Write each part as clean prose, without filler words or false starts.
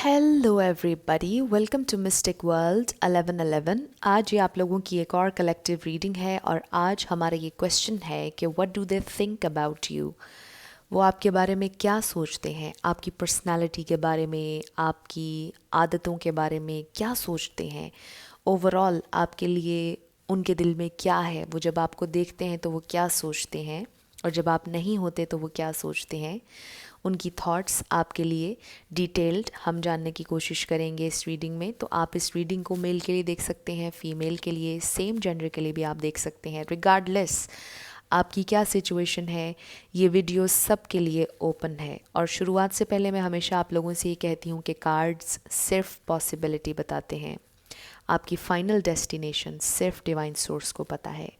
Hello everybody, welcome to mystic world 1111। आज ये आप लोगों की एक और कलेक्टिव रीडिंग है और आज हमारा ये क्वेश्चन है कि what do they think about you. वो आपके बारे में क्या सोचते हैं, आपकी पर्सनालिटी के बारे में, आपकी आदतों के बारे में क्या सोचते हैं। ओवरऑल आपके लिए उनके दिल में क्या है, वो जब आपको देखते हैं तो वो क्या सोचते हैं और जब आप नहीं होते तो वो क्या सोचते हैं। उनकी थॉट्स आपके लिए डिटेल्ड हम जानने की कोशिश करेंगे इस रीडिंग में। तो आप इस रीडिंग को मेल के लिए देख सकते हैं, फीमेल के लिए, सेम जेंडर के लिए भी आप देख सकते हैं। रिगार्डलेस आपकी क्या सिचुएशन है, ये वीडियो सब के लिए ओपन है। और शुरुआत से पहले मैं हमेशा आप लोगों से ये कहती हूँ कि कार्ड्स सिर्फ पॉसिबिलिटी बताते हैं, आपकी फाइनल डेस्टिनेशन सिर्फ डिवाइन सोर्स को पता है।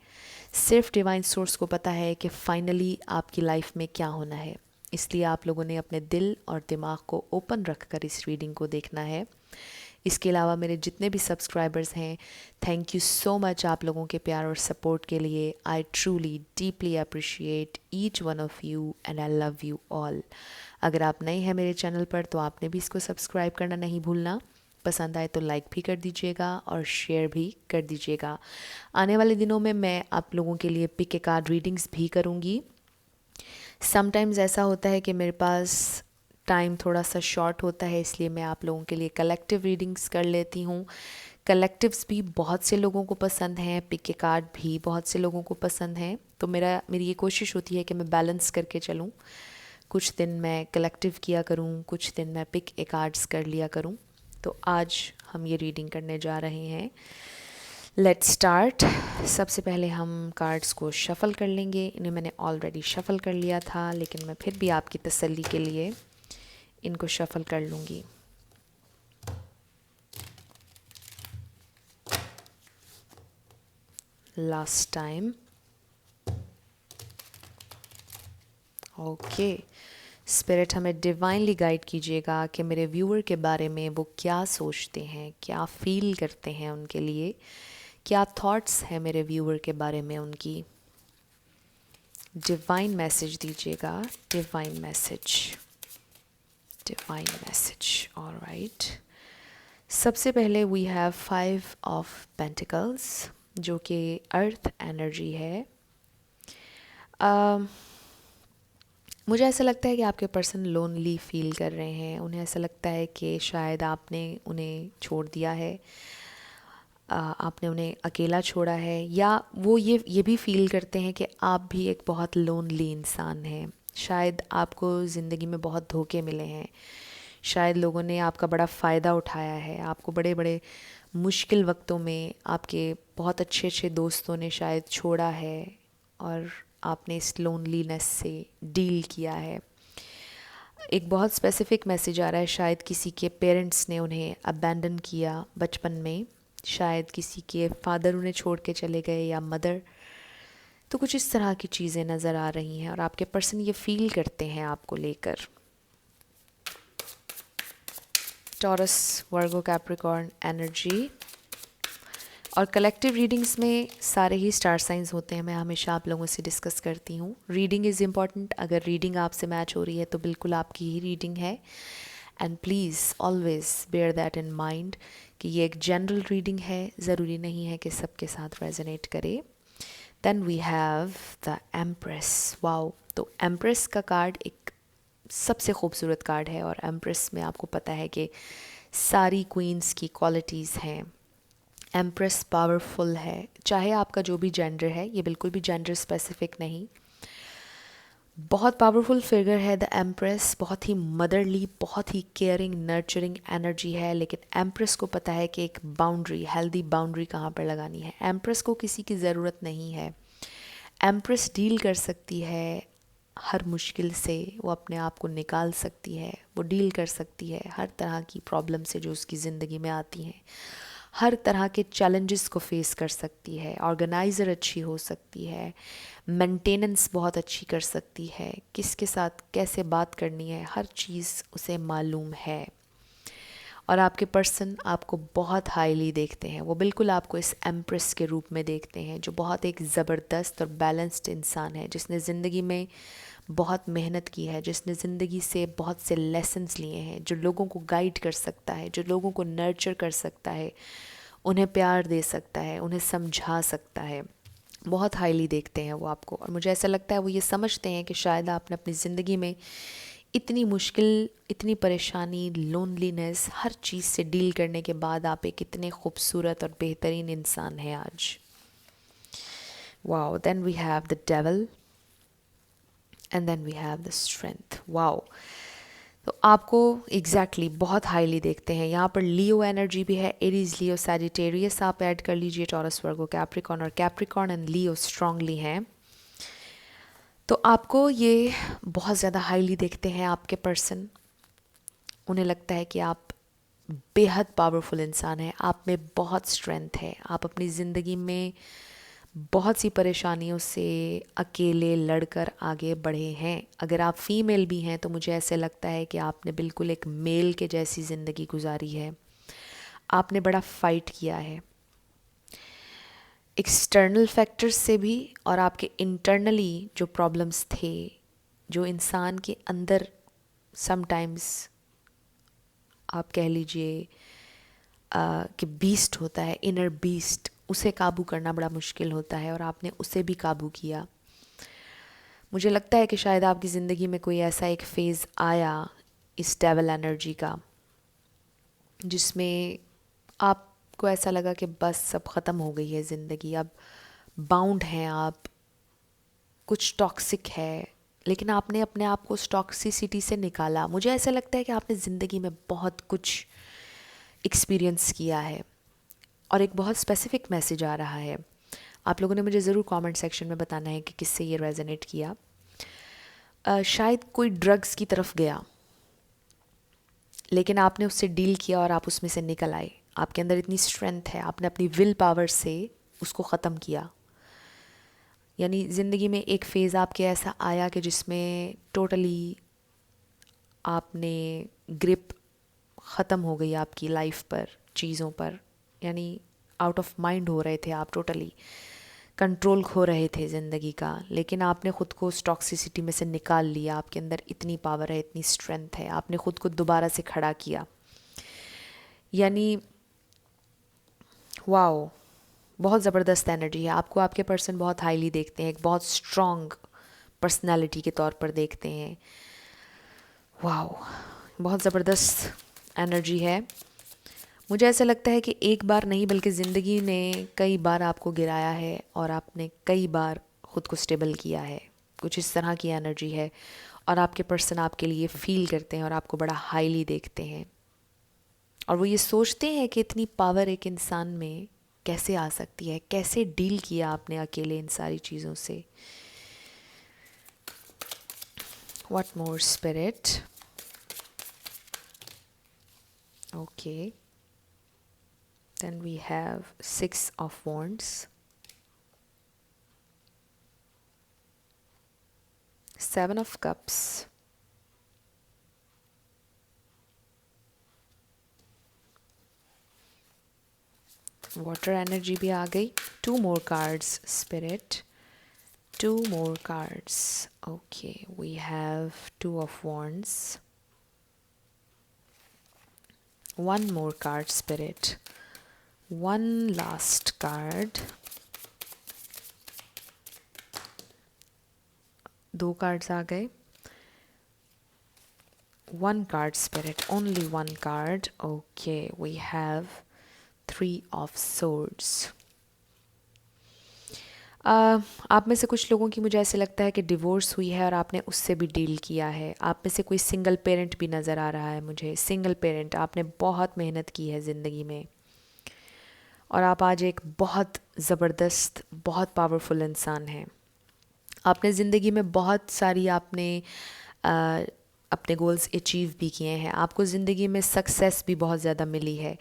सिर्फ डिवाइन सोर्स को पता है कि फाइनली आपकी लाइफ में क्या होना है। इसलिए आप लोगों ने अपने दिल और दिमाग को ओपन रखकर इस रीडिंग को देखना है। इसके अलावा मेरे जितने भी सब्सक्राइबर्स हैं, थैंक यू सो मच आप लोगों के प्यार और सपोर्ट के लिए। I truly deeply appreciate each one of you and I love you all. अगर आप नए हैं मेरे चैनल पर तो आपने भी इसको सब्सक्राइब करना नहीं भूलना। पसंद आए तो लाइक भी कर दीजिएगा और शेयर भी कर दीजिएगा। आने वाले दिनों में मैं आप लोगों के लिए पिक ए कार्ड रीडिंग्स भी करूँगी। समटाइम्स ऐसा होता है कि मेरे पास टाइम थोड़ा सा शॉर्ट होता है, इसलिए मैं आप लोगों के लिए कलेक्टिव रीडिंग्स कर लेती हूँ। कलेक्टिव्स भी बहुत से लोगों को पसंद हैं, पिक ए कार्ड भी बहुत से लोगों को पसंद हैं। तो मेरी ये कोशिश होती है कि मैं बैलेंस करके चलूँ। कुछ दिन मैं कलेक्टिव किया करूँ, कुछ दिन मैं पिक ए कार्ड्स कर लिया करूँ। तो आज हम ये रीडिंग करने जा रहे हैं। Let's start. सबसे पहले हम कार्ड्स को शफ़ल कर लेंगे। इन्हें मैंने ऑलरेडी शफ़ल कर लिया था, लेकिन मैं फिर भी आपकी तसल्ली के लिए इनको शफ़ल कर लूँगी। Last time. ओके, स्पिरिट हमें डिवाइनली गाइड कीजिएगा कि मेरे व्यूअर के बारे में वो क्या सोचते हैं, क्या फील करते हैं, उनके लिए क्या थॉट्स हैं मेरे व्यूअर के बारे में उनकी। डिवाइन मैसेज दीजिएगा, divine message, divine message. Alright, सबसे पहले वी हैव 5 ऑफ पेंटिकल्स जो कि अर्थ एनर्जी है। मुझे ऐसा लगता है कि आपके पर्सन लोनली फील कर रहे हैं। उन्हें ऐसा लगता है कि शायद आपने उन्हें छोड़ दिया है, आपने उन्हें अकेला छोड़ा है, या वो ये भी फील करते हैं कि आप भी एक बहुत लोनली इंसान हैं। शायद आपको ज़िंदगी में बहुत धोखे मिले हैं, शायद लोगों ने आपका बड़ा फ़ायदा उठाया है, आपको बड़े बड़े मुश्किल वक्तों में आपके बहुत अच्छे अच्छे दोस्तों ने शायद छोड़ा है और आपने इस लोनलीनेस से डील किया है। एक बहुत स्पेसिफिक मैसेज आ रहा है, शायद किसी के पेरेंट्स ने उन्हें अबैंडन किया बचपन में, शायद किसी के फादर उन्हें छोड़ के चले गए या मदर। तो कुछ इस तरह की चीज़ें नज़र आ रही हैं और आपके पर्सन ये फील करते हैं आपको लेकर। टॉरस, वर्गो, कैप्रिकॉर्न एनर्जी। और कलेक्टिव रीडिंग्स में सारे ही स्टार साइंस होते हैं। मैं हमेशा आप लोगों से डिस्कस करती हूँ, रीडिंग इज़ इम्पॉर्टेंट। अगर रीडिंग आपसे मैच हो रही है तो बिल्कुल आपकी ही रीडिंग है। And please always bear that in mind कि ये एक जनरल रीडिंग है, ज़रूरी नहीं है कि सबके साथ रेजोनेट करे। Then we have the empress. Wow, तो एम्प्रेस का कार्ड एक सबसे खूबसूरत कार्ड है और एम्प्रेस में आपको पता है कि सारी क्वींस की क्वालिटीज़ हैं। एम्प्रेस पावरफुल है, चाहे आपका जो भी जेंडर है, ये बिल्कुल भी जेंडर स्पेसिफिक नहीं। बहुत पावरफुल फिगर है द एम्प्रेस, बहुत ही मदरली, बहुत ही केयरिंग, नर्चरिंग एनर्जी है। लेकिन एम्प्रेस को पता है कि एक बाउंड्री, हेल्दी बाउंड्री कहाँ पर लगानी है। एम्प्रेस को किसी की ज़रूरत नहीं है। एम्प्रेस डील कर सकती है हर मुश्किल से, वो अपने आप को निकाल सकती है, वो डील कर सकती है हर तरह की प्रॉब्लम से जो उसकी ज़िंदगी में आती हैं, हर तरह के चैलेंजेस को फेस कर सकती है। ऑर्गेनाइज़र अच्छी हो सकती है, मेंटेनेंस बहुत अच्छी कर सकती है, किसके साथ कैसे बात करनी है हर चीज़ उसे मालूम है। और आपके पर्सन आपको बहुत हाईली देखते हैं। वो बिल्कुल आपको इस एम्प्रेस के रूप में देखते हैं, जो बहुत एक ज़बरदस्त और बैलेंस्ड इंसान है, जिसने ज़िंदगी में बहुत मेहनत की है, जिसने ज़िंदगी से बहुत से लेसन्स लिए हैं, जो लोगों को गाइड कर सकता है, जो लोगों को नर्चर कर सकता है, उन्हें प्यार दे सकता है, उन्हें समझा सकता है। बहुत हाईली देखते हैं वो आपको। और मुझे ऐसा लगता है वो ये समझते हैं कि शायद आपने अपनी ज़िंदगी में इतनी मुश्किल, इतनी परेशानी, लोनलीनेस, हर चीज़ से डील करने के बाद आप एक इतने खूबसूरत और बेहतरीन इंसान हैं आज। Wow, then we have the devil and then we have the strength. Wow, तो आपको एग्जैक्टली बहुत हाईली देखते हैं। यहाँ पर लियो एनर्जी भी है, एरीज, लियो, सैजिटेरियस आप ऐड कर लीजिए, टॉरस, वर्गो, कैप्रिकॉर्न, और कैप्रिकॉर्न एंड लियो स्ट्रांगली हैं। तो आपको ये बहुत ज़्यादा हाईली देखते हैं आपके पर्सन। उन्हें लगता है कि आप बेहद पावरफुल इंसान हैं, आप में बहुत स्ट्रेंथ है, आप अपनी ज़िंदगी में बहुत सी परेशानियों से अकेले लड़कर आगे बढ़े हैं। अगर आप फीमेल भी हैं तो मुझे ऐसे लगता है कि आपने बिल्कुल एक मेल के जैसी ज़िंदगी गुजारी है। आपने बड़ा फाइट किया है एक्सटर्नल फैक्टर्स से भी, और आपके इंटरनली जो प्रॉब्लम्स थे, जो इंसान के अंदर समटाइम्स आप कह लीजिए कि बीस्ट होता है, इनर बीस्ट, उसे काबू करना बड़ा मुश्किल होता है, और आपने उसे भी काबू किया। मुझे लगता है कि शायद आपकी ज़िंदगी में कोई ऐसा एक फ़ेज़ आया इस डेविल एनर्जी का, जिसमें आपको ऐसा लगा कि बस सब ख़त्म हो गई है ज़िंदगी, अब बाउंड हैं आप, कुछ टॉक्सिक है, लेकिन आपने अपने आप को उस टॉक्सिसिटी से निकाला। मुझे ऐसा लगता है कि आपने ज़िंदगी में बहुत कुछ एक्सपीरियंस किया है, और एक बहुत स्पेसिफिक मैसेज आ रहा है। आप लोगों ने मुझे ज़रूर कमेंट सेक्शन में बताना है कि किससे ये रेजोनेट किया। शायद कोई ड्रग्स की तरफ गया, लेकिन आपने उससे डील किया और आप उसमें से निकल आए। आपके अंदर इतनी स्ट्रेंथ है, आपने अपनी विल पावर से उसको ख़त्म किया। यानी ज़िंदगी में एक फ़ेज़ आपके ऐसा आया कि जिसमें टोटली आपने ग्रिप ख़त्म हो गई आपकी लाइफ पर, चीज़ों पर, यानी आउट ऑफ माइंड हो रहे थे आप, टोटली कंट्रोल खो रहे थे ज़िंदगी का। लेकिन आपने ख़ुद को उस टॉक्सिसिटी में से निकाल लिया। आपके अंदर इतनी पावर है, इतनी स्ट्रेंथ है, आपने ख़ुद को दोबारा से खड़ा किया। यानी वाओ, बहुत ज़बरदस्त एनर्जी है। आपको आपके पर्सन बहुत हाईली देखते हैं, एक बहुत स्ट्रॉन्ग पर्सनालिटी के तौर पर देखते हैं। वाओ, बहुत ज़बरदस्त एनर्जी है। मुझे ऐसा लगता है कि एक बार नहीं बल्कि ज़िंदगी ने कई बार आपको गिराया है, और आपने कई बार ख़ुद को स्टेबल किया है। कुछ इस तरह की एनर्जी है, और आपके पर्सन आपके लिए फ़ील करते हैं और आपको बड़ा हाईली देखते हैं, और वो ये सोचते हैं कि इतनी पावर एक इंसान में कैसे आ सकती है, कैसे डील किया आपने अकेले इन सारी चीज़ों से। What more spirit. Okay, then we have 6 of wands, 7 of cups, water energy भी आ गई, 2 more cards spirit, 2 more cards. Okay, we have 2 of wands, 1 more card spirit, 1 last card, 2 cards आ गए, 1 card spirit, only 1 card. Okay, we have 3 of swords. आप में से कुछ लोगों की मुझे ऐसे लगता है कि डिवोर्स हुई है और आपने उससे भी डील किया है। आप में से कोई सिंगल पेरेंट भी नज़र आ रहा है मुझे। सिंगल पेरेंट, आपने बहुत मेहनत की है ज़िंदगी में, और आप आज एक बहुत ज़बरदस्त, बहुत पावरफुल इंसान हैं। आपने ज़िंदगी में बहुत सारी अपने गोल्स अचीव भी किए हैं। आपको ज़िंदगी में सक्सेस भी बहुत ज़्यादा मिली है,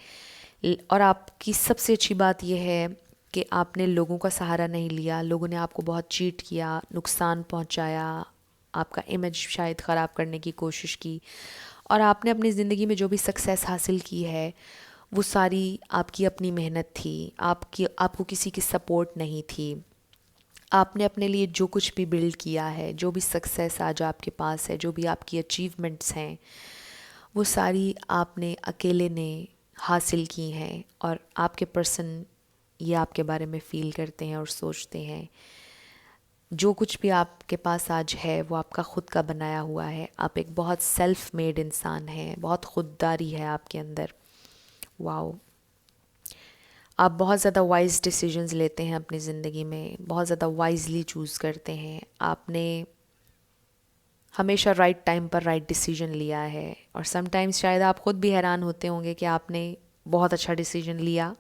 और आपकी सबसे अच्छी बात यह है कि आपने लोगों का सहारा नहीं लिया। लोगों ने आपको बहुत चीट किया, नुकसान पहुंचाया, आपका इमेज शायद ख़राब करने की कोशिश की, और आपने अपनी ज़िंदगी में जो भी सक्सेस हासिल की है वो सारी आपकी अपनी मेहनत थी, आपको किसी की सपोर्ट नहीं थी। आपने अपने लिए जो कुछ भी बिल्ड किया है, जो भी सक्सेस आज आपके पास है, जो भी आपकी अचीवमेंट्स हैं, वो सारी आपने अकेले ने हासिल की हैं। और आपके पर्सन ये आपके बारे में फ़ील करते हैं और सोचते हैं जो कुछ भी आपके पास आज है वो आपका ख़ुद का बनाया हुआ है। आप एक बहुत सेल्फ मेड इंसान हैं, बहुत ख़ुददारी है आपके अंदर। वाओ। आप बहुत ज़्यादा वाइज डिसीजंस लेते हैं अपनी ज़िंदगी में, बहुत ज़्यादा वाइजली चूज़ करते हैं। आपने हमेशा राइट टाइम पर राइट डिसीजन लिया है, और समटाइम्स शायद आप ख़ुद भी हैरान होते होंगे कि आपने बहुत अच्छा डिसीजन लिया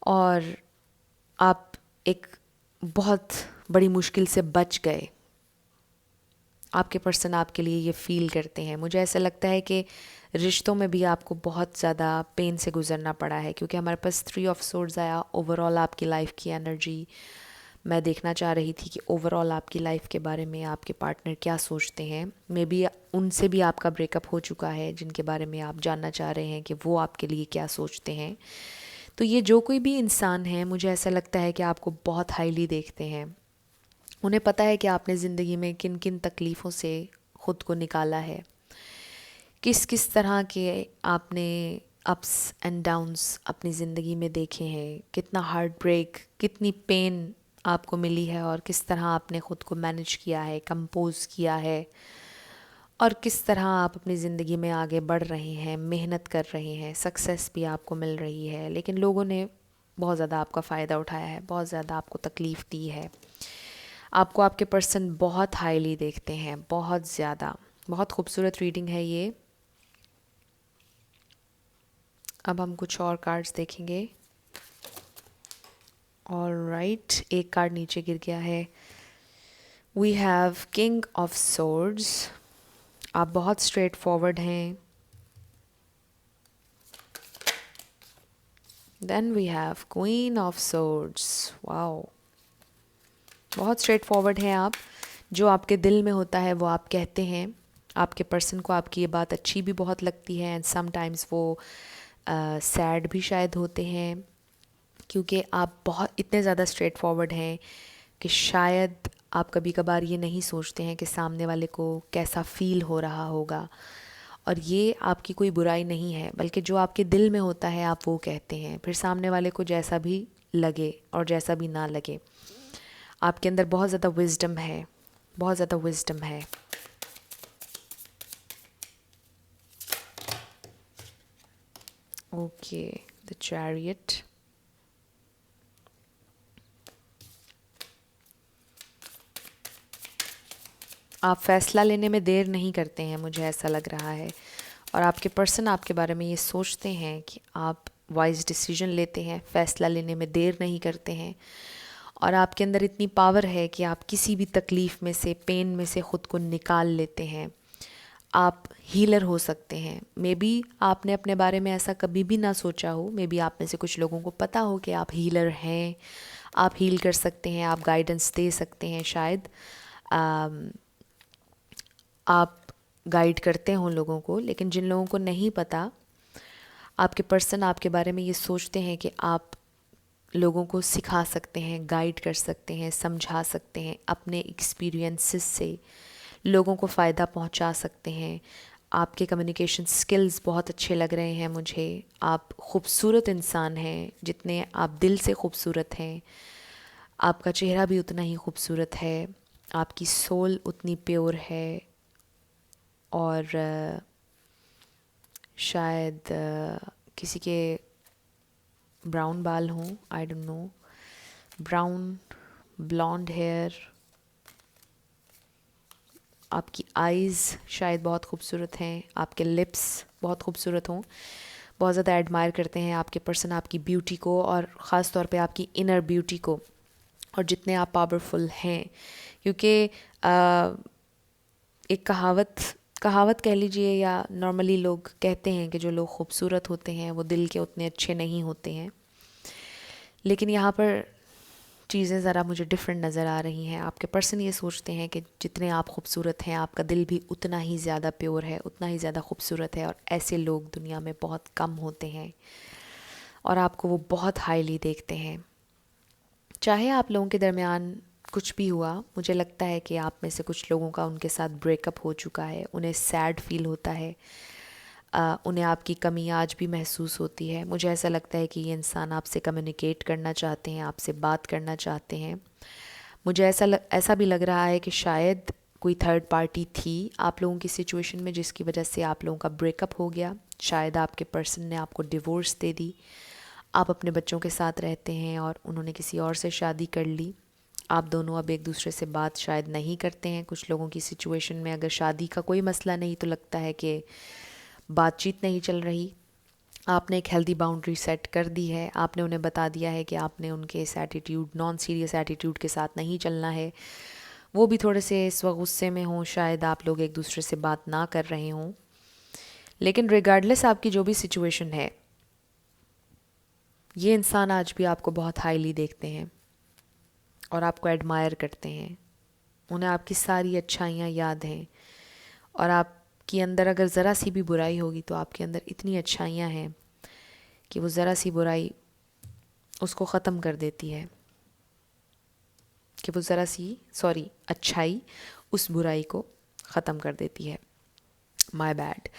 और आप एक बहुत बड़ी मुश्किल से बच गए। आपके पर्सन आपके लिए ये फ़ील करते हैं। मुझे ऐसा लगता है कि रिश्तों में भी आपको बहुत ज़्यादा पेन से गुजरना पड़ा है, क्योंकि हमारे पास 3 ऑफ सोर्ड्स आया। ओवरऑल आपकी लाइफ की एनर्जी मैं देखना चाह रही थी कि ओवरऑल आपकी लाइफ के बारे में आपके पार्टनर क्या सोचते हैं। मे बी उनसे भी आपका ब्रेकअप हो चुका है, जिनके बारे में आप जानना चाह रहे हैं कि वो आपके लिए क्या सोचते हैं। तो ये जो कोई भी इंसान है, मुझे ऐसा लगता है कि आपको बहुत हाईली देखते हैं। उन्हें पता है कि आपने ज़िंदगी में किन किन तकलीफ़ों से ख़ुद को निकाला है, किस किस तरह के आपने अप्स एंड डाउन्स अपनी ज़िंदगी में देखे हैं, कितना हार्ट ब्रेक, कितनी पेन आपको मिली है, और किस तरह आपने ख़ुद को मैनेज किया है, कंपोज किया है, और किस तरह आप अपनी ज़िंदगी में आगे बढ़ रहे हैं, मेहनत कर रहे हैं, सक्सेस भी आपको मिल रही है। लेकिन लोगों ने बहुत ज़्यादा आपका फ़ायदा उठाया है, बहुत ज़्यादा आपको तकलीफ़ दी है। आपको आपके पर्सन बहुत हाईली देखते हैं, बहुत ज़्यादा। बहुत खूबसूरत रीडिंग है ये। अब हम कुछ और कार्ड्स देखेंगे। ऑलराइट, एक कार्ड नीचे गिर गया है। We have king of swords. आप बहुत स्ट्रेट फॉरवर्ड हैं। Then we have queen of swords. Wow, बहुत स्ट्रेट फॉरवर्ड हैं आप। जो आपके दिल में होता है वो आप कहते हैं। आपके पर्सन को आपकी ये बात अच्छी भी बहुत लगती है, एंड समटाइम्स वो सैड भी शायद होते हैं, क्योंकि आप बहुत इतने ज़्यादा स्ट्रेट फॉरवर्ड हैं कि शायद आप कभी कभार ये नहीं सोचते हैं कि सामने वाले को कैसा फ़ील हो रहा होगा। और ये आपकी कोई बुराई नहीं है, बल्कि जो आपके दिल में होता है आप वो कहते हैं, फिर सामने वाले को जैसा भी लगे और जैसा भी ना लगे। आपके अंदर बहुत ज़्यादा विजडम है, बहुत ज़्यादा विजडम है। Okay, the chariot. आप फैसला लेने में देर नहीं करते हैं, मुझे ऐसा लग रहा है। और आपके पर्सन आपके बारे में ये सोचते हैं कि आप वाइज डिसीजन लेते हैं, फ़ैसला लेने में देर नहीं करते हैं, और आपके अंदर इतनी पावर है कि आप किसी भी तकलीफ़ में से, पेन में से ख़ुद को निकाल लेते हैं। आप हीलर हो सकते हैं। मे बी आपने अपने बारे में ऐसा कभी भी ना सोचा हो। मे बी आप में से कुछ लोगों को पता हो कि आप हीलर हैं, आप हील कर सकते हैं, आप गाइडेंस दे सकते हैं। शायद आप गाइड करते हों लोगों को, लेकिन जिन लोगों को नहीं पता, आपके पर्सन आपके बारे में ये सोचते हैं कि आप लोगों को सिखा सकते हैं, गाइड कर सकते हैं, समझा सकते हैं, अपने एक्सपीरियंसेस से लोगों को फ़ायदा पहुंचा सकते हैं। आपके कम्युनिकेशन स्किल्स बहुत अच्छे लग रहे हैं मुझे। आप खूबसूरत इंसान हैं, जितने आप दिल से खूबसूरत हैं। आपका चेहरा भी उतना ही खूबसूरत है, आपकी सोल उतनी प्योर है, और शायद किसी के ब्राउन बाल हों, I don't know, brown blonde hair. आपकी आईज़ शायद बहुत खूबसूरत हैं, आपके लिप्स बहुत खूबसूरत हों। बहुत ज़्यादा एडमायर करते हैं आपके पर्सन आपकी ब्यूटी को, और ख़ास तौर पे आपकी इनर ब्यूटी को, और जितने आप पावरफुल हैं। क्योंकि एक कहावत कह लीजिए, या नॉर्मली लोग कहते हैं कि जो लोग खूबसूरत होते हैं वो दिल के उतने अच्छे नहीं होते हैं। लेकिन यहाँ पर चीज़ें ज़रा मुझे डिफरेंट नज़र आ रही हैं। आपके पर्सन ये सोचते हैं कि जितने आप खूबसूरत हैं आपका दिल भी उतना ही ज़्यादा प्योर है, उतना ही ज़्यादा खूबसूरत है, और ऐसे लोग दुनिया में बहुत कम होते हैं और आपको वो बहुत हाईली देखते हैं। चाहे आप लोगों के दरमियान कुछ भी हुआ, मुझे लगता है कि आप में से कुछ लोगों का उनके साथ ब्रेकअप हो चुका है, उन्हें सैड फील होता है, उन्हें आपकी कमी आज भी महसूस होती है। मुझे ऐसा लगता है कि ये इंसान आपसे कम्युनिकेट करना चाहते हैं, आपसे बात करना चाहते हैं। मुझे ऐसा भी लग रहा है कि शायद कोई थर्ड पार्टी थी आप लोगों की सिचुएशन में, जिसकी वजह से आप लोगों का ब्रेकअप हो गया। शायद आपके पर्सन ने आपको डिवोर्स दे दी, आप अपने बच्चों के साथ रहते हैं और उन्होंने किसी और से शादी कर ली। आप दोनों अब एक दूसरे से बात शायद नहीं करते हैं। कुछ लोगों की सिचुएशन में अगर शादी का कोई मसला नहीं तो लगता है कि बातचीत नहीं चल रही। आपने एक हेल्दी बाउंड्री सेट कर दी है, आपने उन्हें बता दिया है कि आपने उनके इस एटीट्यूड, नॉन सीरियस एटीट्यूड के साथ नहीं चलना है। वो भी थोड़े से इस वक्त गुस्से में हों, शायद आप लोग एक दूसरे से बात ना कर रहे हों। लेकिन रिगार्डलेस आपकी जो भी सिचुएशन है, ये इंसान आज भी आपको बहुत हाईली देखते हैं और आपको एडमायर करते हैं। उन्हें आपकी सारी अच्छाइयाँ याद हैं, और आपके अंदर अगर ज़रा सी भी बुराई होगी तो आपके अंदर इतनी अच्छाइयाँ हैं कि वो ज़रा सी बुराई उसको ख़त्म कर देती है, कि वो ज़रा सी अच्छाई उस बुराई को ख़त्म कर देती है। My bad.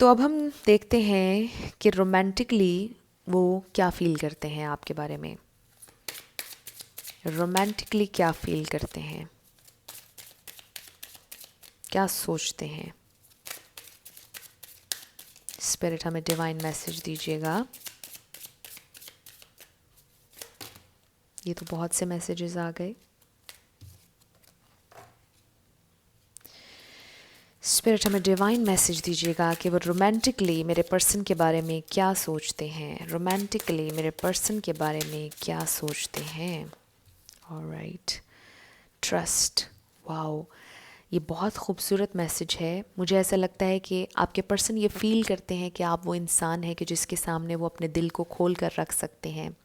तो अब हम देखते हैं कि रोमांटिकली वो क्या फ़ील करते हैं आपके बारे में। रोमांटिकली क्या फ़ील करते हैं, क्या सोचते हैं। स्पिरिट हमें डिवाइन मैसेज दीजिएगा। ये तो बहुत से मैसेजेस आ गए। स्पिरिट हमें डिवाइन मैसेज दीजिएगा कि वो रोमांटिकली मेरे पर्सन के बारे में क्या सोचते हैं। रोमांटिकली मेरे पर्सन के बारे में क्या सोचते हैं। Alright, trust. वाओ, ये बहुत खूबसूरत मैसेज है। मुझे ऐसा लगता है कि आपके पर्सन ये फ़ील करते हैं कि आप वो इंसान हैं कि जिसके सामने वो अपने दिल को खोल कर रख सकते हैं,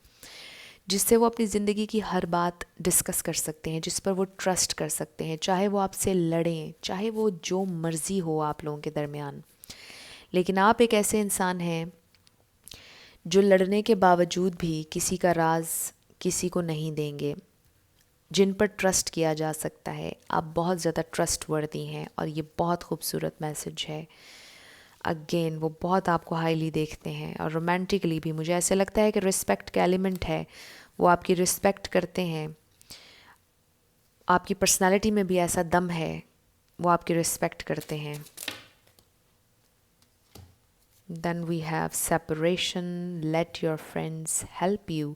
जिससे वो अपनी ज़िंदगी की हर बात डिस्कस कर सकते हैं, जिस पर वो ट्रस्ट कर सकते हैं, चाहे वो आपसे लड़ें, चाहे वो जो मर्ज़ी हो आप लोगों के दरमियान। लेकिन आप एक ऐसे इंसान हैं जो लड़ने के बावजूद भी किसी का राज किसी को नहीं देंगे, जिन पर ट्रस्ट किया जा सकता है। आप बहुत ज़्यादा ट्रस्ट वर्दी हैं और ये बहुत खूबसूरत मैसेज है। अगेन वो बहुत आपको हाईली देखते हैं, और रोमांटिकली भी मुझे ऐसे लगता है कि रिस्पेक्ट का एलिमेंट है। वो आपकी रिस्पेक्ट करते हैं, आपकी पर्सनालिटी में भी ऐसा दम है, वो आपकी रिस्पेक्ट करते हैं। Then we have separation, let your friends help you.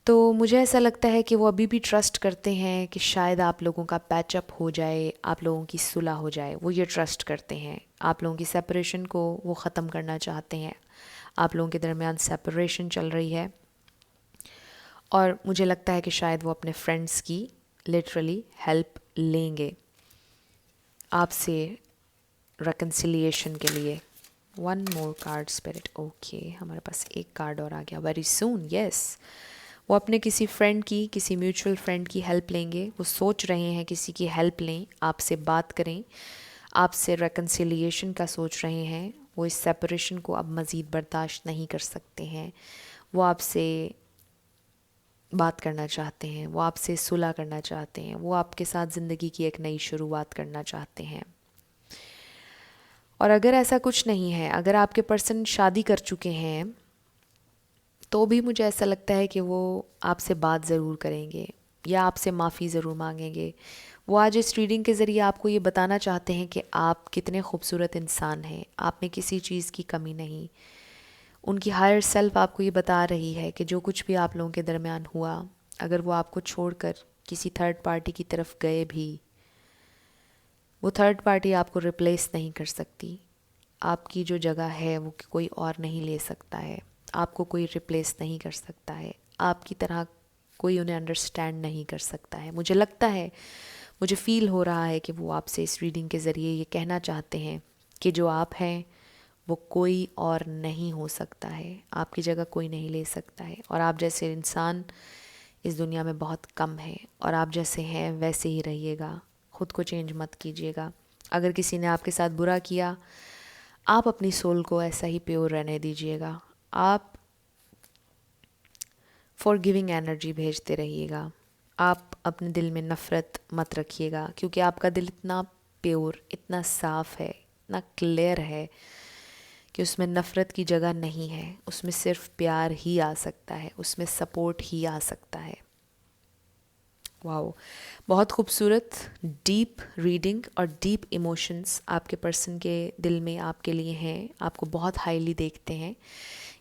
तो मुझे ऐसा लगता है कि वो अभी भी ट्रस्ट करते हैं कि शायद आप लोगों का पैचअप हो जाए, आप लोगों की सुलह हो जाए। वो ये ट्रस्ट करते हैं। आप लोगों की सेपरेशन को वो ख़त्म करना चाहते हैं। आप लोगों के दरमियान सेपरेशन चल रही है, और मुझे लगता है कि शायद वो अपने फ्रेंड्स की लिटरली हेल्प लेंगे आपसे रिकन्सिलिएशन के लिए। One more card spirit. Okay, हमारे पास एक कार्ड और आ गया। Very soon, yes. वो अपने किसी फ्रेंड की, किसी म्यूचुअल फ्रेंड की हेल्प लेंगे। वो सोच रहे हैं किसी की हेल्प लें, आपसे बात करें, आपसे रिकन्सिलिएशन का सोच रहे हैं। वो इस सेपरेशन को अब मज़ीद बर्दाश्त नहीं कर सकते हैं। वो आपसे बात करना चाहते हैं, वो आपसे सुलह करना चाहते हैं, वो आपके साथ ज़िंदगी की एक नई शुरुआत करना चाहते हैं। और अगर ऐसा कुछ नहीं है, अगर आपके पर्सन शादी कर चुके हैं, तो भी मुझे ऐसा लगता है कि वो आपसे बात ज़रूर करेंगे या आपसे माफ़ी ज़रूर मांगेंगे। वो आज इस रीडिंग के ज़रिए आपको ये बताना चाहते हैं कि आप कितने खूबसूरत इंसान हैं, आप में किसी चीज़ की कमी नहीं। उनकी हायर सेल्फ आपको ये बता रही है कि जो कुछ भी आप लोगों के दरमियान हुआ, अगर वो आपको छोड़कर किसी थर्ड पार्टी की तरफ गए भी, वो थर्ड पार्टी आपको रिप्लेस नहीं कर सकती। आपकी जो जगह है वो कोई और नहीं ले सकता है। आपको कोई रिप्लेस नहीं कर सकता है। आपकी तरह कोई उन्हें अंडरस्टैंड नहीं कर सकता है। मुझे लगता है, मुझे फ़ील हो रहा है कि वो आपसे इस रीडिंग के ज़रिए ये कहना चाहते हैं कि जो आप हैं वो कोई और नहीं हो सकता है। आपकी जगह कोई नहीं ले सकता है, और आप जैसे इंसान इस दुनिया में बहुत कम है और आप जैसे हैं वैसे ही रहिएगा, ख़ुद को चेंज मत कीजिएगा। अगर किसी ने आपके साथ बुरा किया, आप अपनी सोल को ऐसा ही प्योर रहने दीजिएगा। आप फॉरगिविंग एनर्जी भेजते रहिएगा। आप अपने दिल में नफ़रत मत रखिएगा, क्योंकि आपका दिल इतना प्योर, इतना साफ़ है, इतना क्लियर है कि उसमें नफ़रत की जगह नहीं है। उसमें सिर्फ प्यार ही आ सकता है, उसमें सपोर्ट ही आ सकता है। वाओ, बहुत खूबसूरत डीप रीडिंग और डीप इमोशंस आपके पर्सन के दिल में आपके लिए हैं, आपको बहुत हाईली देखते हैं।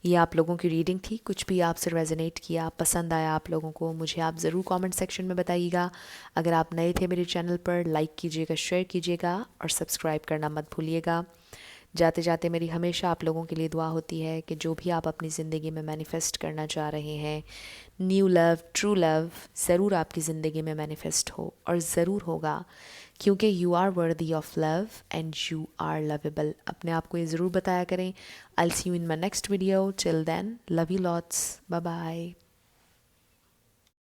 ये आप लोगों की रीडिंग थी। कुछ भी आपसे रेजोनेट किया, पसंद आया आप लोगों को, मुझे आप ज़रूर कमेंट सेक्शन में बताइएगा। अगर आप नए थे मेरे चैनल पर, लाइक कीजिएगा, शेयर कीजिएगा और सब्सक्राइब करना मत भूलिएगा। जाते जाते मेरी हमेशा आप लोगों के लिए दुआ होती है कि जो भी आप अपनी ज़िंदगी में मैनिफेस्ट करना चाह रहे हैं, न्यू लव, ट्रू लव, ज़रूर आपकी ज़िंदगी में मैनिफेस्ट हो और ज़रूर होगा, क्योंकि you are worthy of love and you are lovable. अपने आप को ये ज़रूर बताया करें। I will see you in my next video. Till then, love you lots, bye bye.